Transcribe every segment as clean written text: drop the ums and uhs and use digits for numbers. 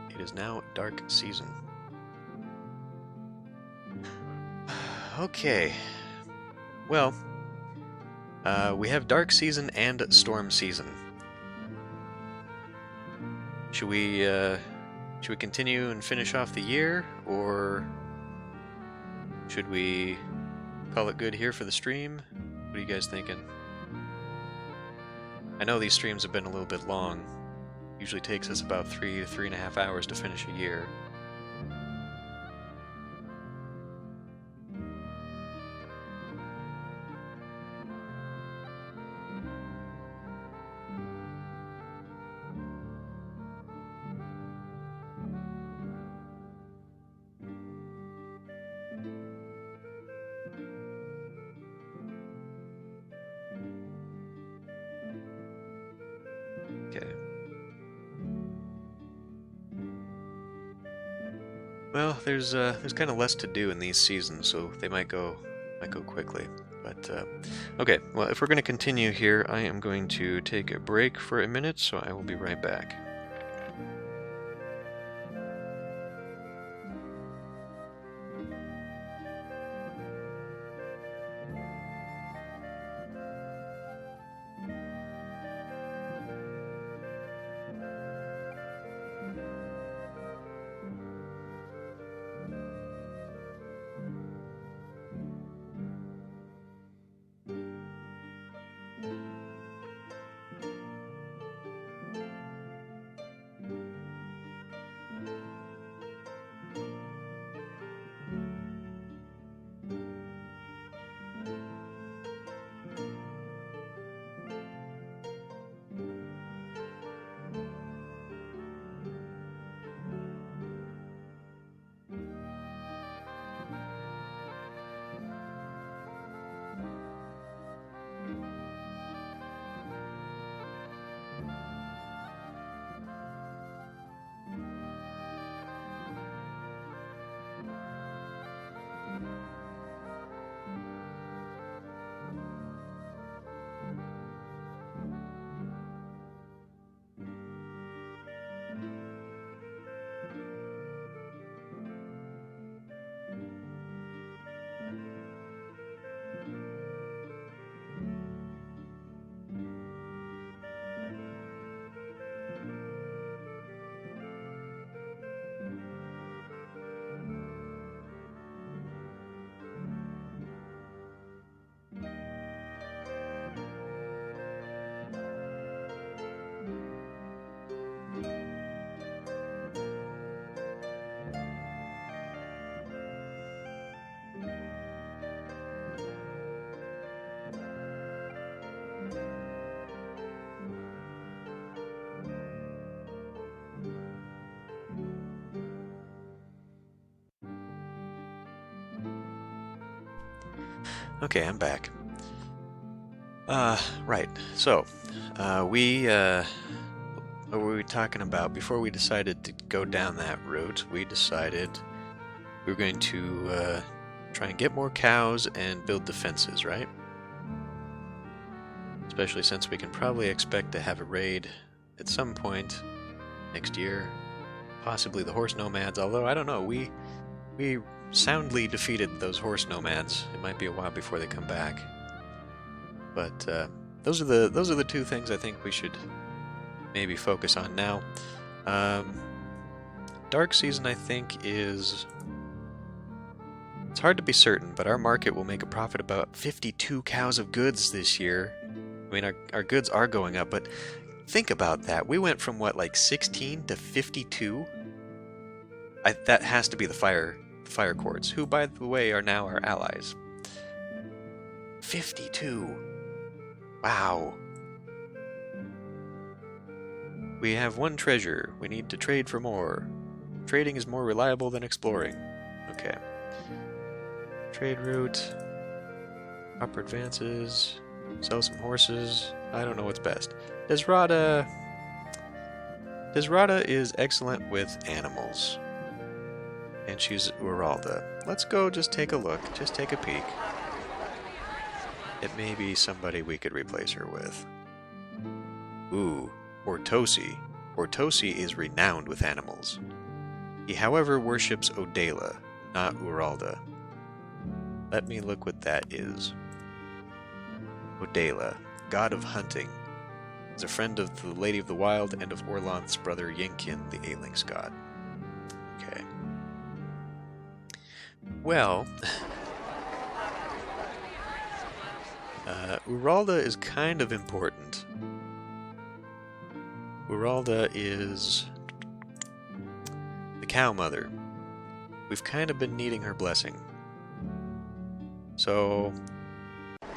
It is now dark season. Okay. Well, we have dark season and storm season. Should we continue and finish off the year, or should we call it good here for the stream? What are you guys thinking? I know these streams have been a little bit long. Usually takes us about 3 to 3.5 hours to finish a year. Okay. Well, there's kind of less to do in these seasons, so they might go quickly. But okay, well, if we're going to continue here, I am going to take a break for a minute, so I will be right back. Okay, I'm back. Right. So, what were we talking about? Before we decided to go down that route, we decided we were going to try and get more cows and build defenses, right? Especially since we can probably expect to have a raid at some point next year. Possibly the horse nomads, although I don't know, we soundly defeated those horse nomads. It might be a while before they come back. But those are the two things I think we should maybe focus on now. Dark season, I think, is... It's hard to be certain, but our market will make a profit about 52 cows of goods this year. I mean, our goods are going up, but think about that. We went from, what, like 16 to 52? That has to be the fire courts, who, by the way, are now our allies. 52. Wow. We have one treasure. We need to trade for more. Trading is more reliable than exploring. Okay. Trade route. Upper advances. Sell some horses. I don't know what's best. Desrata is excellent with animals. And she's Uralda. Let's go just take a look. Just take a peek. It may be somebody we could replace her with. Ooh, Ortosi. Ortosi is renowned with animals. He, however, worships Odala, not Uralda. Let me look what that is. Odala, god of hunting, is a friend of the Lady of the Wild and of Orlanth's brother Yenkin, the Aelings god. Okay. Well, Uralda is kind of important. Uralda is the cow mother. We've kind of been needing her blessing. So,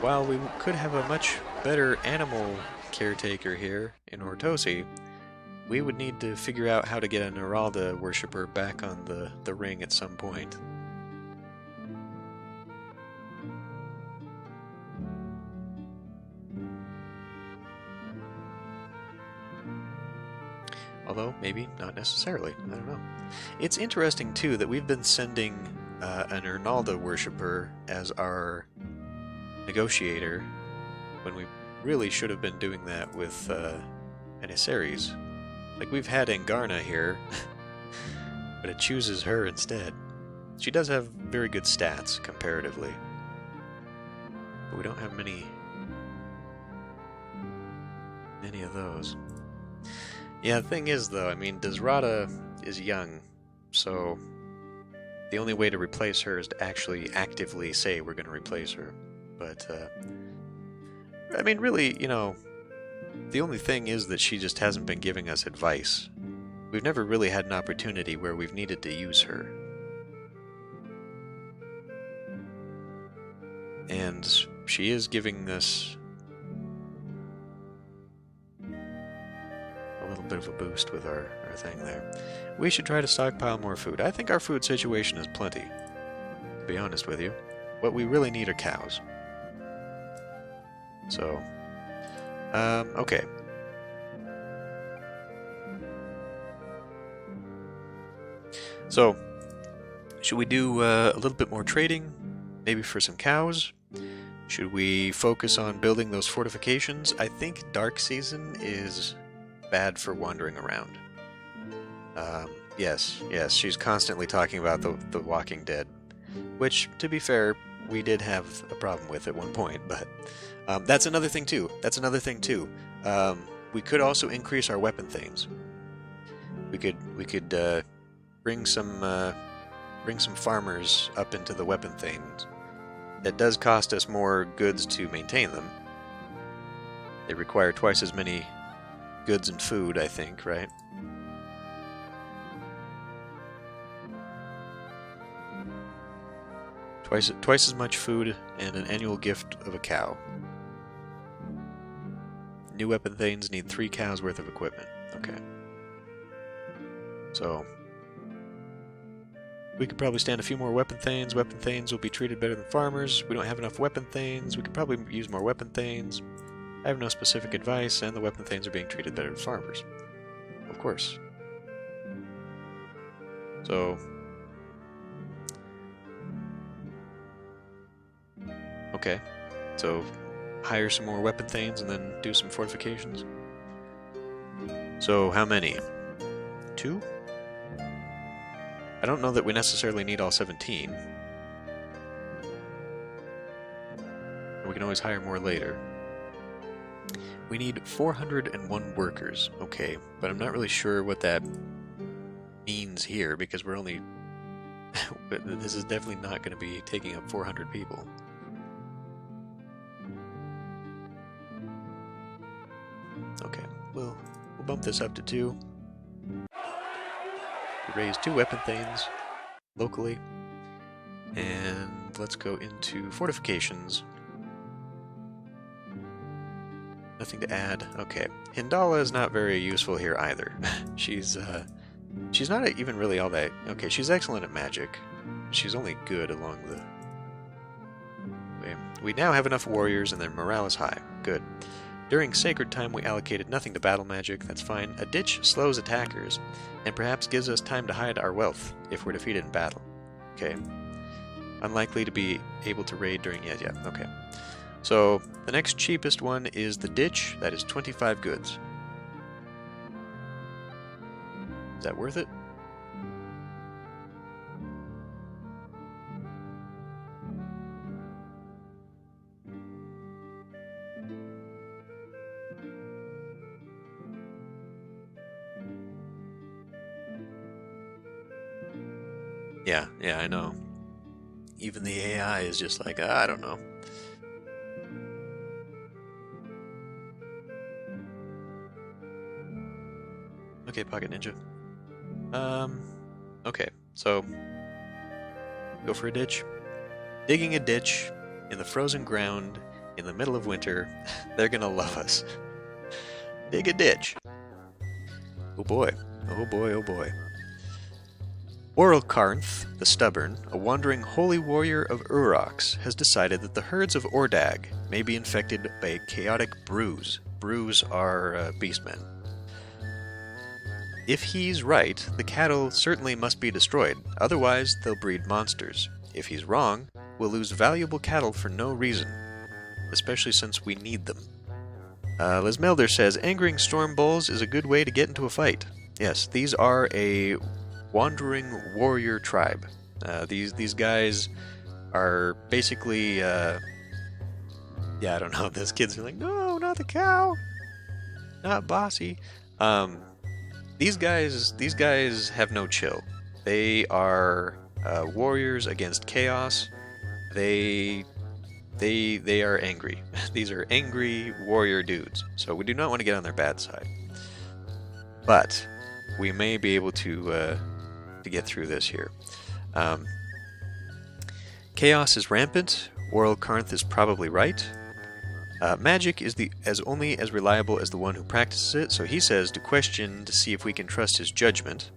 while we could have a much better animal caretaker here in Ortosi, we would need to figure out how to get an Uralda worshipper back on the ring at some point. Although, maybe not necessarily. I don't know. It's interesting, too, that we've been sending an Ernalda worshipper as our negotiator when we really should have been doing that with Aniceres. Like, we've had Angarna here, but it chooses her instead. She does have very good stats, comparatively. But we don't have many of those. Yeah, the thing is, though, I mean, Desrata is young, so the only way to replace her is to actually actively say we're going to replace her. But, I mean, really, you know, the only thing is that she just hasn't been giving us advice. We've never really had an opportunity where we've needed to use her. And she is giving us a little bit of a boost with our thing there. We should try to stockpile more food. I think our food situation is plenty, to be honest with you. What we really need are cows. So, okay. So, should we do a little bit more trading? Maybe for some cows? Should we focus on building those fortifications? I think Dark Season is bad for wandering around. Yes, she's constantly talking about the Walking Dead, which, to be fair, we did have a problem with at one point, but that's another thing too. We could also increase our weapon things. We could bring some farmers up into the weapon things. That does cost us more goods to maintain them. They require twice as many goods and food, I think, right? Twice as much food and an annual gift of a cow. New weapon things need 3 cows worth of equipment. Okay. So, we could probably stand a few more weapon thanes. Weapon thanes will be treated better than farmers. We don't have enough weapon thanes. We could probably use more weapon thanes. I have no specific advice, and the weapon thanes are being treated better than farmers. Of course. So, okay. So, hire some more weapon thanes and then do some fortifications. So, how many? 2? I don't know that we necessarily need all 17. We can always hire more later. We need 401 workers. Okay, but I'm not really sure what that means here, because we're only... this is definitely not going to be taking up 400 people. Okay, we'll bump this up to 2. Raise 2 weapon thanes locally, and let's go into fortifications. Nothing to add. Okay, Hindala is not very useful here either. She's not even really all that. Okay, she's excellent at magic. She's only good along the way. We now have enough warriors, and their morale is high. Good. During Sacred Time, we allocated nothing to battle magic. That's fine. A ditch slows attackers, and perhaps gives us time to hide our wealth if we're defeated in battle. Okay. Unlikely to be able to raid during... Yeah, okay. So, the next cheapest one is the ditch. That is 25 goods. Is that worth it? Yeah, yeah, I know. Even the AI is just like, I don't know. Okay, Pocket Ninja. Okay, so go for a ditch. Digging a ditch in the frozen ground in the middle of winter. They're gonna love us. Dig a ditch. Oh boy. Oh boy, oh boy. Orlkarnth the Stubborn, a wandering holy warrior of Urox, has decided that the herds of Ordag may be infected by a chaotic bruise. Bruise are beastmen. If he's right, the cattle certainly must be destroyed, otherwise they'll breed monsters. If he's wrong, we'll lose valuable cattle for no reason, especially since we need them. Lismelder says, angering storm bulls is a good way to get into a fight. Yes, these are a wandering warrior tribe. These guys are basically, yeah, I don't know. Those kids are like, no, not the cow, not Bossy. These guys have no chill. They are warriors against chaos. They are angry. These are angry warrior dudes. So we do not want to get on their bad side. But we may be able to get through this here. Chaos is rampant. Orlkarnth is probably right. Magic is only as reliable as the one who practices it, so he says to question to see if we can trust his judgment.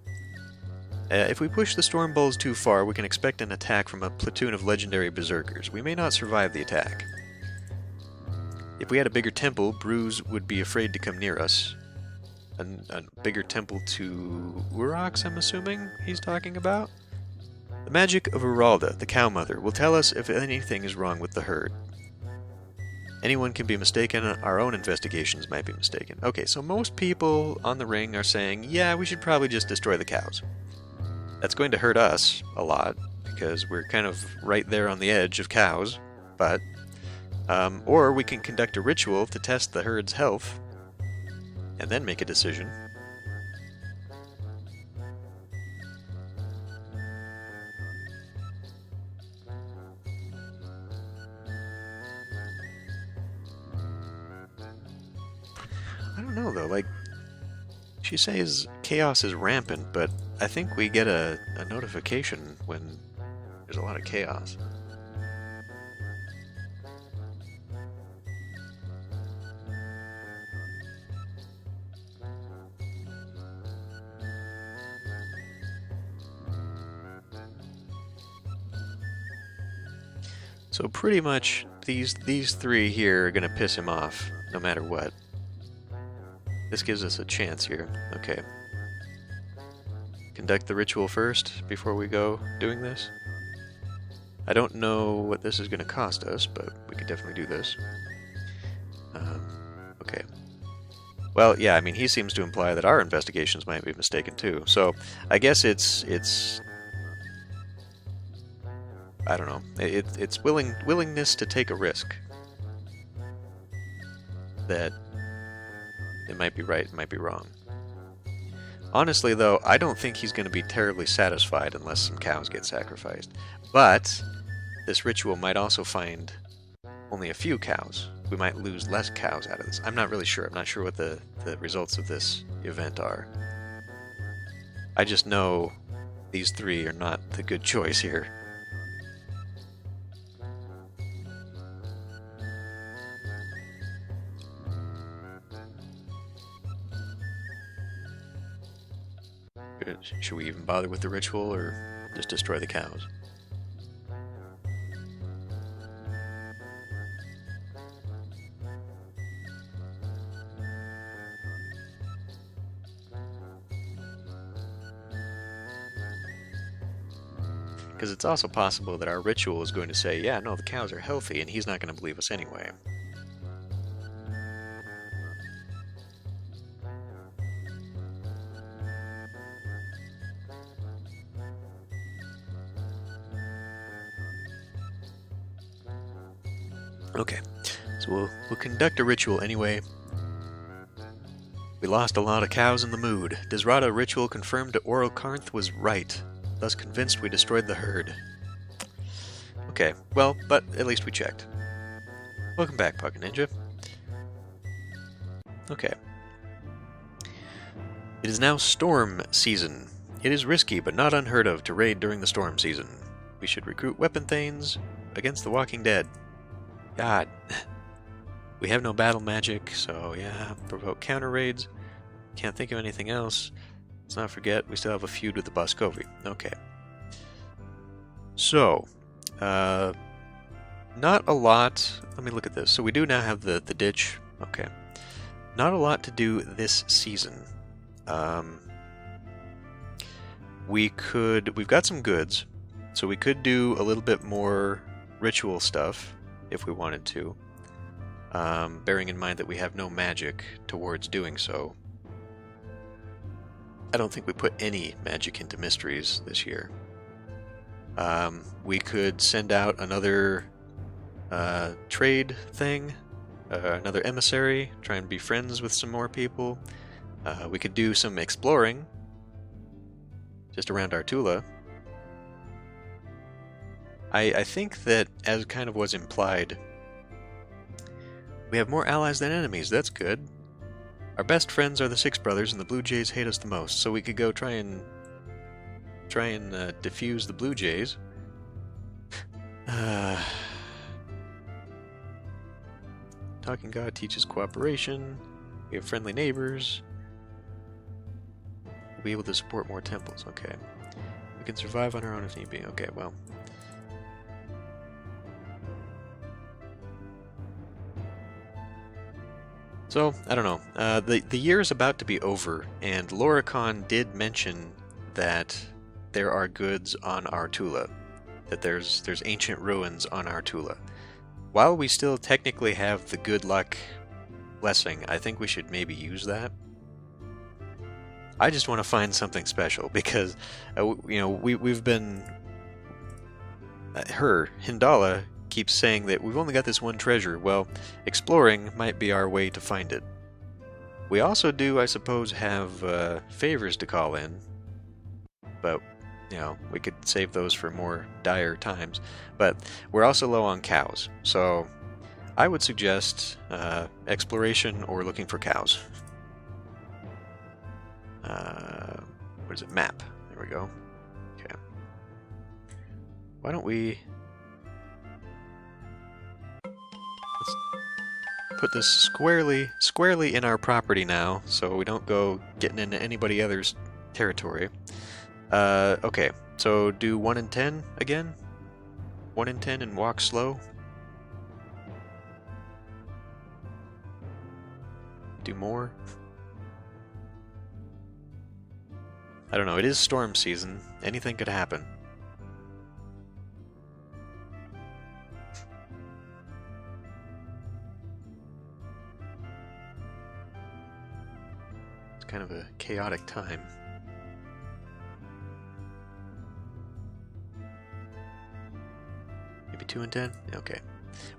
If we push the Storm Bulls too far, we can expect an attack from a platoon of legendary berserkers. We may not survive the attack. If we had a bigger temple, Bruise would be afraid to come near us. A bigger temple to Urox, I'm assuming he's talking about? The magic of Uralda, the cow mother, will tell us if anything is wrong with the herd. Anyone can be mistaken, our own investigations might be mistaken. Okay, so most people on the ring are saying, yeah, we should probably just destroy the cows. That's going to hurt us a lot, because we're kind of right there on the edge of cows, but... or we can conduct a ritual to test the herd's health, and then make a decision. I don't know, though, like, she says chaos is rampant, but I think we get a notification when there's a lot of chaos. So pretty much these three here are gonna piss him off, no matter what. This gives us a chance here. Okay. Conduct the ritual first before we go doing this. I don't know what this is gonna cost us, but we could definitely do this. Okay. Well, yeah, I mean, he seems to imply that our investigations might be mistaken too. So I guess it's I don't know. It's willingness to take a risk. That it might be right, it might be wrong. Honestly, though, I don't think he's going to be terribly satisfied unless some cows get sacrificed. But this ritual might also find only a few cows. We might lose less cows out of this. I'm not really sure. I'm not sure what the results of this event are. I just know these three are not the good choice here. Should we even bother with the ritual, or just destroy the cows? Because it's also possible that our ritual is going to say, yeah, no, the cows are healthy, and he's not going to believe us anyway. Okay, so we'll conduct a ritual anyway. We lost a lot of cows in the mood. Disrata ritual confirmed that Orlkarnth was right. thus convinced we destroyed the herd. Okay, well, but at least we checked. Welcome back, Pocket Ninja. Okay. It is now storm season. It is risky, but not unheard of, to raid during the storm season. We should recruit weapon thanes against the Walking Dead. God. We have no battle magic, so yeah, provoke counter raids. Can't think of anything else. Let's not forget, we still have a feud with the Boscovi. Okay. So, not a lot. Let me look at this. So we do now have the ditch. Okay. Not a lot to do this season. We've got some goods, so we could do a little bit more ritual stuff if we wanted to. Bearing in mind that we have no magic towards doing so. I don't think we put any magic into mysteries this year. We could send out another trade thing, another emissary, try and be friends with some more people. We could do some exploring just around Artula. I think that, as kind of was implied, we have more allies than enemies. That's good. Our best friends are the Six Brothers, and the Blue Jays hate us the most. So we could go try and defuse the Blue Jays. Talking God teaches cooperation. We have friendly neighbors. We'll be able to support more temples. Okay. We can survive on our own if need be. Okay, well. So, I don't know. The year is about to be over, and Loricon did mention that there are goods on Artula. That there's ancient ruins on Artula. While we still technically have the good luck blessing, I think we should maybe use that. I just want to find something special, because, we've been... Hindala, keeps saying that we've only got this one treasure. Well, exploring might be our way to find it. We also do, I suppose, have favors to call in, but we could save those for more dire times. But we're also low on cows, so I would suggest exploration or looking for cows. What is it? Map. There we go. Okay. Why don't we... put this squarely in our property now, so we don't go getting into anybody else's territory. Okay, so do 1 in 10 again? 1 in 10 and walk slow? Do more? I don't know, it is storm season. Anything could happen. Kind of a chaotic time. Maybe 2 in 10? Okay.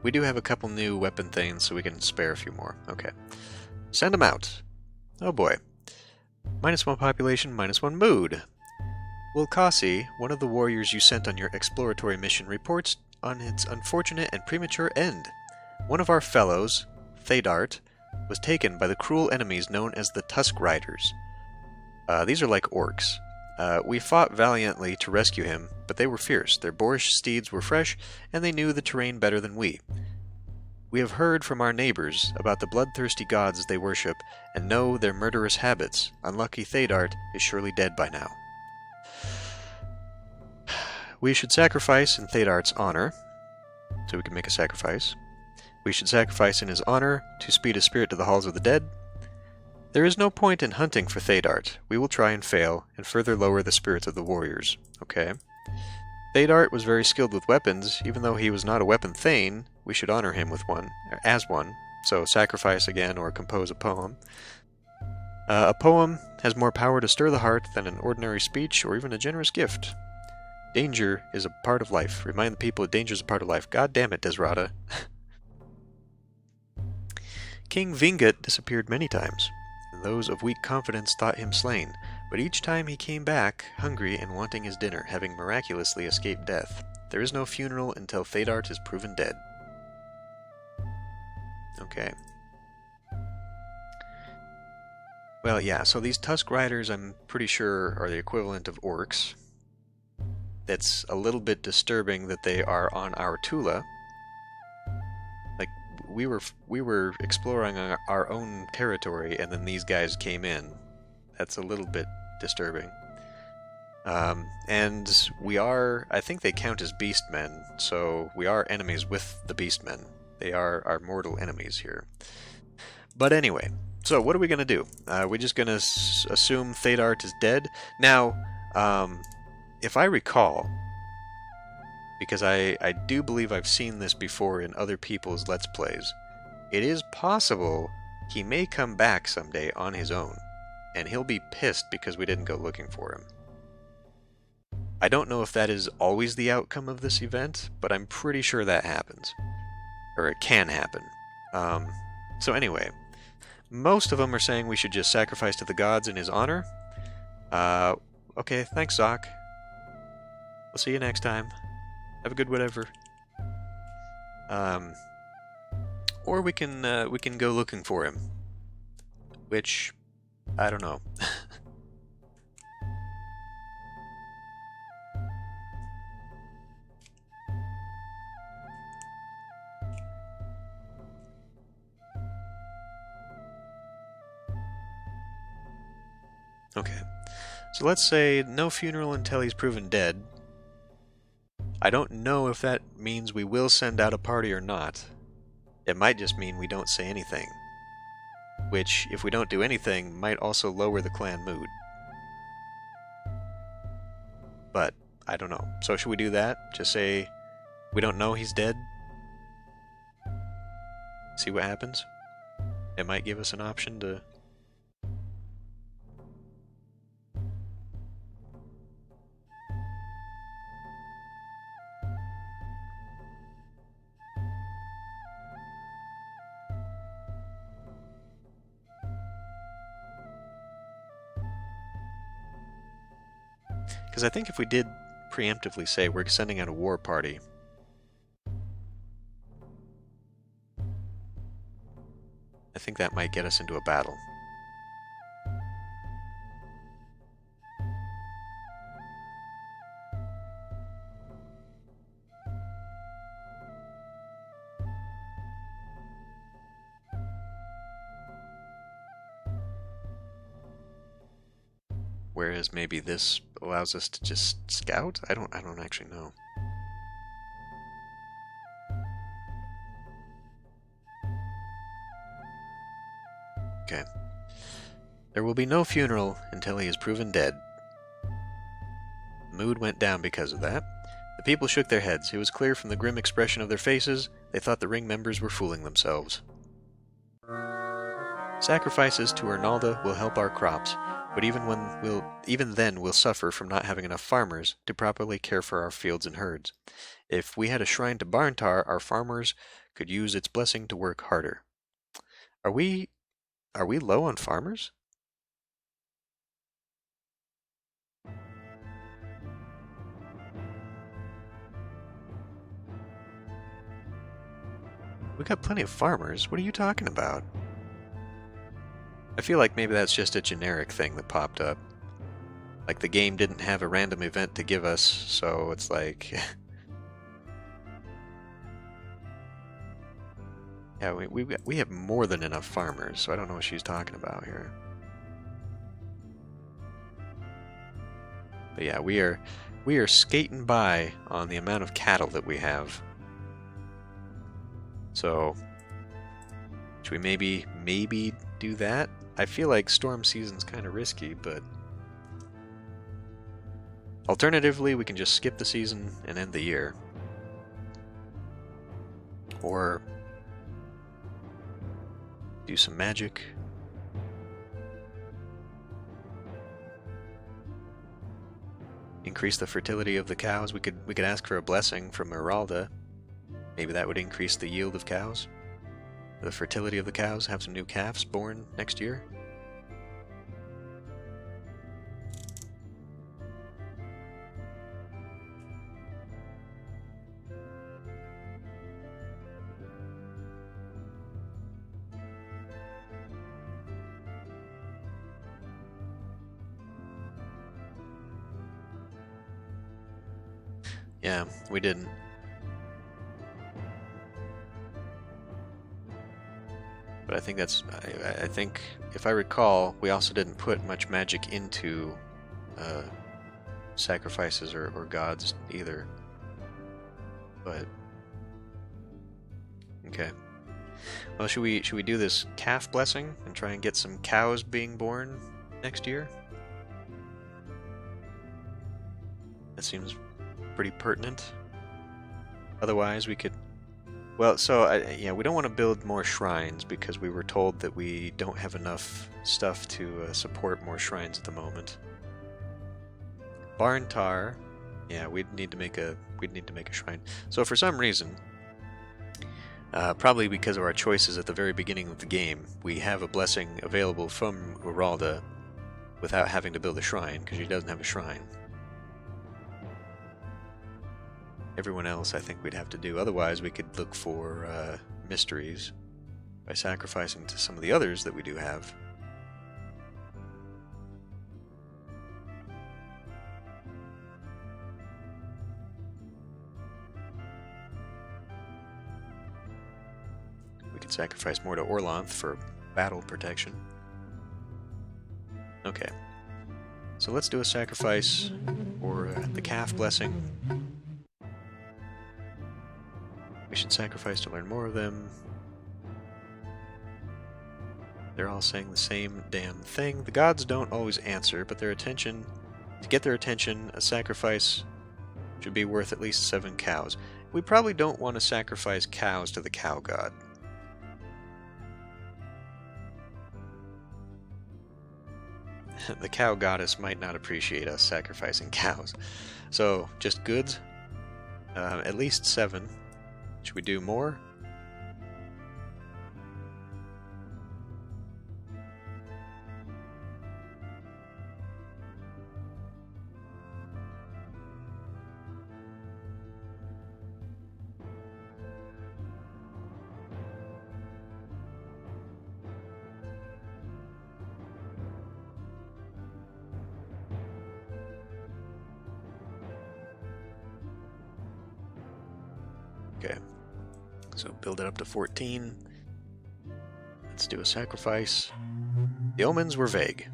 We do have a couple new weapon things, so we can spare a few more. Okay. Send them out. Oh boy. -1 population, -1 mood. Wilkasi, one of the warriors you sent on your exploratory mission, reports on its unfortunate and premature end. One of our fellows, Thedart, was taken by the cruel enemies known as the Tusk Riders. These are like orcs. We fought valiantly to rescue him, but they were fierce. Their boorish steeds were fresh, and they knew the terrain better than we. We have heard from our neighbors about the bloodthirsty gods they worship, and know their murderous habits. Unlucky Thedart is surely dead by now. We should sacrifice in Thedart's honor, so we can make a sacrifice. We should sacrifice in his honor to speed his spirit to the halls of the dead. There is no point in hunting for Thedart. We will try and fail, and further lower the spirits of the warriors. Okay. Thedart was very skilled with weapons. Even though he was not a weapon thane, we should honor him with one, as one. So sacrifice again, or compose a poem. A poem has more power to stir the heart than an ordinary speech, or even a generous gift. Danger is a part of life. Remind the people that danger is a part of life. God damn it, Desrata. King Vingat disappeared many times, and those of weak confidence thought him slain, But each time he came back, hungry and wanting his dinner, having miraculously escaped death. There is no funeral until Thedart is proven dead. Okay. Well, yeah, so these Tusk Riders, I'm pretty sure, are the equivalent of orcs. That's a little bit disturbing that they are on our Tula. Like, we were exploring our own territory, and then these guys came in. That's a little bit disturbing. And we are, I think they count as beastmen, so we are enemies with the beastmen. They are our mortal enemies here. But anyway, so what are we going to do? We're just going to assume Thedart is dead. Now, if I recall, because I do believe I've seen this before in other people's Let's Plays, it is possible he may come back someday on his own, and he'll be pissed because we didn't go looking for him. I don't know if that is always the outcome of this event, but I'm pretty sure that happens. Or it can happen. So anyway, most of them are saying we should just sacrifice to the gods in his honor. Okay, thanks, Zoc. I'll see you next time. Have a good whatever. Or we can go looking for him. Which, I don't know. Okay, so let's say no funeral until he's proven dead. I don't know if that means we will send out a party or not. It might just mean we don't say anything. Which, if we don't do anything, might also lower the clan mood. But, I don't know. So should we do that? Just say, we don't know he's dead? See what happens? It might give us an option to... Because I think if we did preemptively say we're sending out a war party, I think that might get us into a battle. Whereas maybe this allows us to just scout? I don't actually know. Okay. There will be no funeral until he is proven dead. The mood went down because of that. The people shook their heads. It was clear from the grim expression of their faces they thought the ring members were fooling themselves. Sacrifices to Ernalda will help our crops, but even then we'll suffer from not having enough farmers to properly care for our fields and herds. If we had a shrine to Barntar, our farmers could use its blessing to work harder. Are we low on farmers? We got plenty of farmers. What are you talking about? I feel like maybe that's just a generic thing that popped up. Like the game didn't have a random event to give us, so it's like... yeah, we have more than enough farmers, so I don't know what she's talking about here. But yeah, we are skating by on the amount of cattle that we have. So, should we maybe do that? I feel like storm season's kind of risky, but... alternatively, we can just skip the season and end the year. Or... do some magic. Increase the fertility of the cows. We could ask for a blessing from Meralda. Maybe that would increase the yield of cows. The fertility of the cows, have some new calves born next year. Yeah, we didn't. But I think that's... I think, if I recall, we also didn't put much magic into sacrifices or gods either. But... okay. Well, should we do this calf blessing and try and get some cows being born next year? That seems pretty pertinent. Otherwise, we could... well, so, yeah, we don't want to build more shrines because we were told that we don't have enough stuff to support more shrines at the moment. Barn tar, yeah, we'd need to make a shrine. So for some reason, probably because of our choices at the very beginning of the game, we have a blessing available from Uralda without having to build a shrine, because she doesn't have a shrine. Everyone else I think we'd have to do. Otherwise, we could look for mysteries by sacrificing to some of the others that we do have. We could sacrifice more to Orlanth for battle protection. Okay. So let's do a sacrifice for the calf blessing. We should sacrifice to learn more of them. They're all saying the same damn thing. The gods don't always answer, but to get their attention, a sacrifice should be worth at least 7 cows. We probably don't want to sacrifice cows to the cow god. The cow goddess might not appreciate us sacrificing cows. So, just goods? At least 7. Should we do more? Okay. So build it up to 14. Let's do a sacrifice. The omens were vague.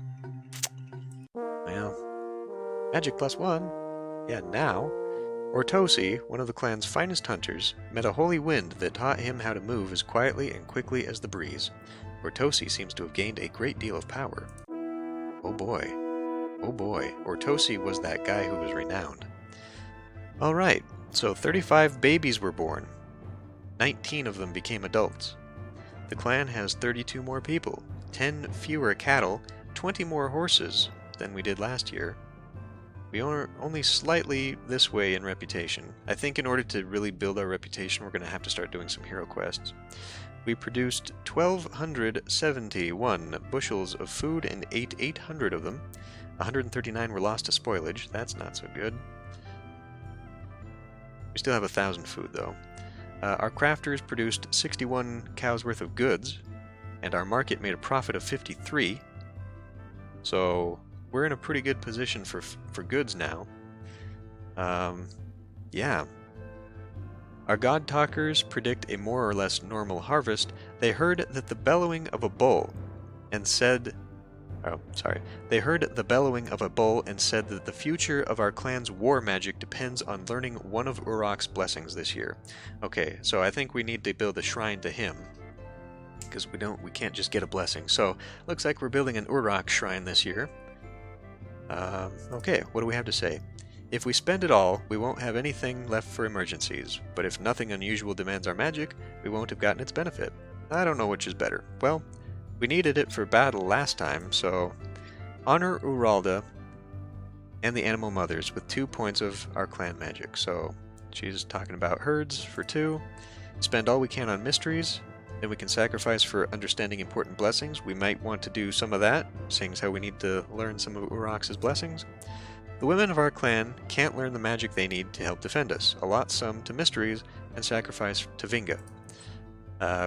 Well, magic +1. Yeah, now. Ortosi, one of the clan's finest hunters, met a holy wind that taught him how to move as quietly and quickly as the breeze. Ortosi seems to have gained a great deal of power. Oh boy. Oh boy. Ortosi was that guy who was renowned. Alright, so 35 babies were born. 19 of them became adults. The clan has 32 more people, 10 fewer cattle, 20 more horses than we did last year. We are only slightly this way in reputation. I think in order to really build our reputation, we're going to have to start doing some hero quests. We produced 1,271 bushels of food and ate 800 of them. 139 were lost to spoilage. That's not so good. We still have 1,000 food, though. Our crafters produced 61 cows worth of goods, and our market made a profit of 53. So we're in a pretty good position for goods now. Yeah. Our god talkers predict a more or less normal harvest. They heard that the bellowing of a bull and said... They heard the bellowing of a bull and said that the future of our clan's war magic depends on learning one of Urok's blessings this year. Okay, so I think we need to build a shrine to him, because we can't just get a blessing. So, looks like we're building an Urok shrine this year. Okay, what do we have to say? If we spend it all, we won't have anything left for emergencies, but if nothing unusual demands our magic, we won't have gotten its benefit. I don't know which is better. Well, we needed it for battle last time, so honor Uralda and the animal mothers with 2 points of our clan magic. So she's talking about herds for 2. Spend all we can on mysteries, then we can sacrifice for understanding important blessings. We might want to do some of that, seeing as how we need to learn some of Urok's blessings. The women of our clan can't learn the magic they need to help defend us. Allot some to mysteries and sacrifice to Vinga.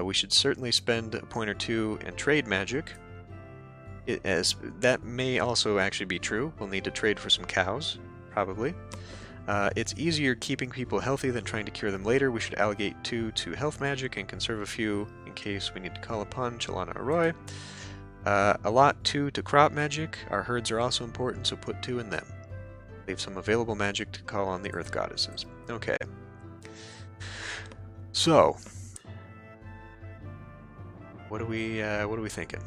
We should certainly spend a point or 2 and trade magic. That may also actually be true. We'll need to trade for some cows, probably. It's easier keeping people healthy than trying to cure them later. We should allocate 2 to health magic and conserve a few in case we need to call upon Chalana Arroy. Allot 2 to crop magic. Our herds are also important, so put 2 in them. Leave some available magic to call on the earth goddesses. Okay. So, what are we thinking?